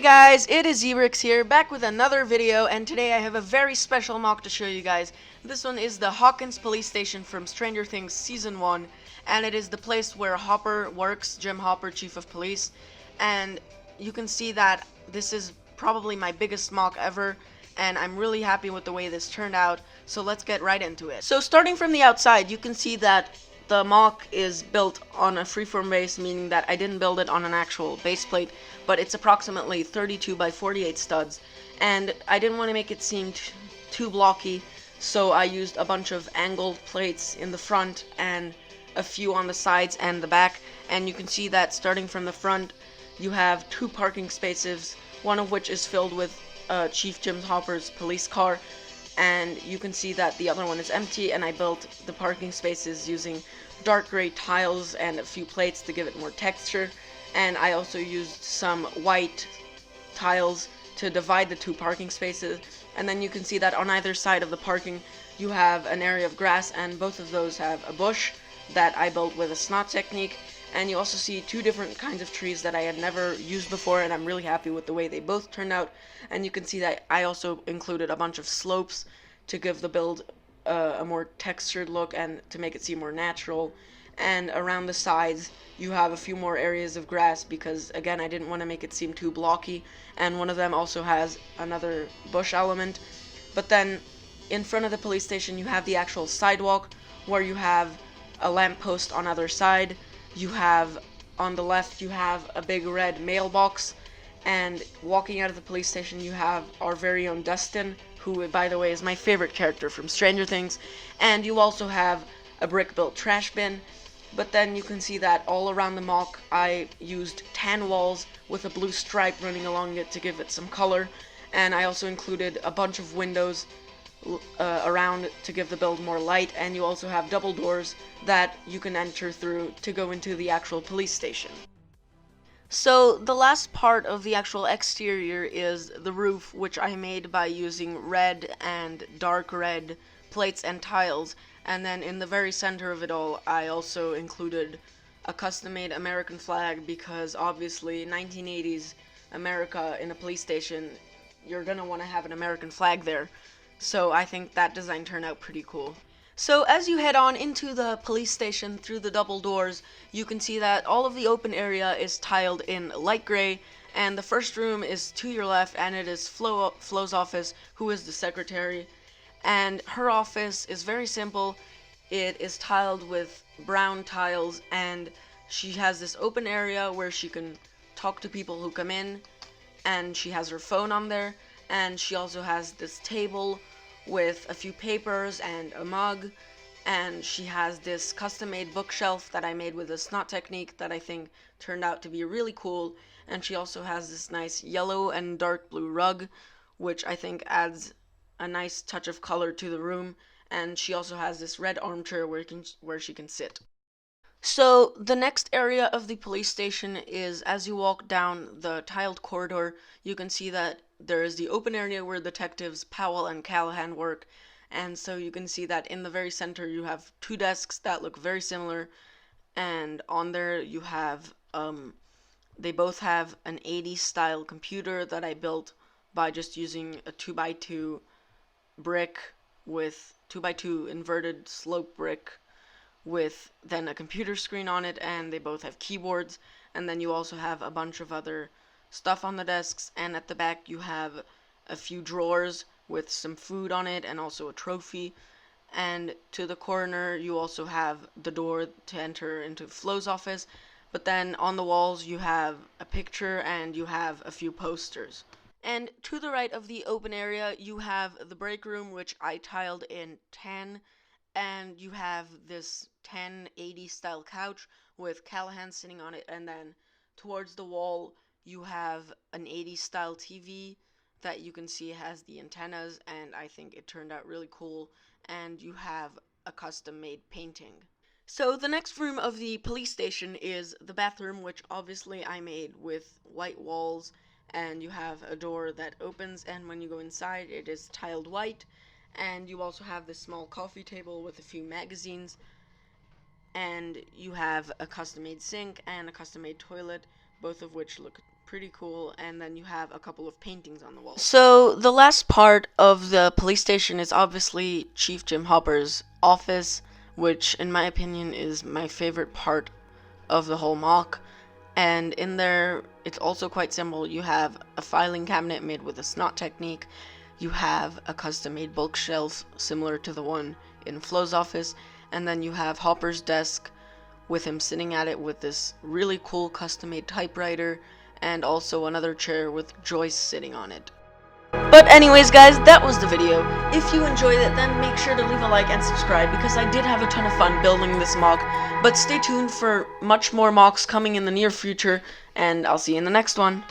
guys, it is Zebrix here, back with another video, and today I have a very special mock to show you guys. This one is the Hawkins Police Station from Stranger Things Season 1, and it is the place where Hopper works, Jim Hopper, Chief of Police, and you can see that this is probably my biggest mock ever, and I'm really happy with the way this turned out, so let's get right into it. So starting from the outside, you can see that the mock is built on a freeform base, meaning that I didn't build it on an actual base plate, but it's approximately 32 by 48 studs, and I didn't want to make it seem too blocky, so I used a bunch of angled plates in the front and a few on the sides and the back, and you can see that starting from the front, you have two parking spaces, one of which is filled with Chief Jim Hopper's police car, and you can see that the other one is empty, and I built the parking spaces using dark gray tiles and a few plates to give it more texture, and I also used some white tiles to divide the two parking spaces, and then you can see that on either side of the parking you have an area of grass, and both of those have a bush that I built with a snot technique, and you also see two different kinds of trees that I had never used before, and I'm really happy with the way they both turned out. And you can see that I also included a bunch of slopes to give the build a more textured look and to make it seem more natural. And around the sides you have a few more areas of grass because, again, I didn't want to make it seem too blocky, and one of them also has another bush element. But then in front of the police station you have the actual sidewalk where you have a lamppost on either side. You have, on the left, you have a big red mailbox, and walking out of the police station you have our very own Dustin, who, by the way, is my favorite character from Stranger Things, and you also have a brick-built trash bin. But then you can see that all around the mock I used tan walls with a blue stripe running along it to give it some color, and I also included a bunch of windows around to give the build more light, and you also have double doors that you can enter through to go into the actual police station. So the last part of the actual exterior is the roof, which I made by using red and dark red plates and tiles, and then in the very center of it all I also included a custom-made American flag, because obviously 1980s America in a police station, you're gonna want to have an American flag there. So I think that design turned out pretty cool. So as you head on into the police station through the double doors, you can see that all of the open area is tiled in light gray, and the first room is to your left, and it is Flo's office, who is the secretary, and her office is very simple. It is tiled with brown tiles, and she has this open area where she can talk to people who come in, and she has her phone on there. And she also has this table with a few papers and a mug, and she has this custom-made bookshelf that I made with a snot technique that I think turned out to be really cool, and she also has this nice yellow and dark blue rug, which I think adds a nice touch of color to the room, and she also has this red armchair where she can sit. So the next area of the police station is, as you walk down the tiled corridor, you can see that there is the open area where detectives Powell and Callahan work, and so you can see that in the very center you have two desks that look very similar, and on there you have, they both have an 80s style computer that I built by just using a 2x2 brick with 2x2 inverted slope brick with then a computer screen on it, and they both have keyboards, and then you also have a bunch of other stuff on the desks, and at the back you have a few drawers with some food on it and also a trophy, and to the corner you also have the door to enter into Flo's office, but then on the walls you have a picture and you have a few posters. And to the right of the open area you have the break room, which I tiled in tan, and you have this 1080 style couch with Callahan sitting on it, and then towards the wall you have an 80s style TV that you can see has the antennas, and I think it turned out really cool, and you have a custom made painting. So the next room of the police station is the bathroom, which obviously I made with white walls, and you have a door that opens, and when you go inside it is tiled white, and you also have this small coffee table with a few magazines, and you have a custom-made sink and a custom-made toilet, both of which look pretty cool, and then you have a couple of paintings on the wall. So the last part of the police station is obviously Chief Jim Hopper's office, which in my opinion is my favorite part of the whole MOC. And in there, it's also quite simple. You have a filing cabinet made with a snot technique. You have a custom-made bookshelf similar to the one in Flo's office, and then you have Hopper's desk with him sitting at it with this really cool custom-made typewriter, and also another chair with Joyce sitting on it. But anyways guys, that was the video. If you enjoyed it, then make sure to leave a like and subscribe, because I did have a ton of fun building this MOC. But stay tuned for much more MOCs coming in the near future, and I'll see you in the next one.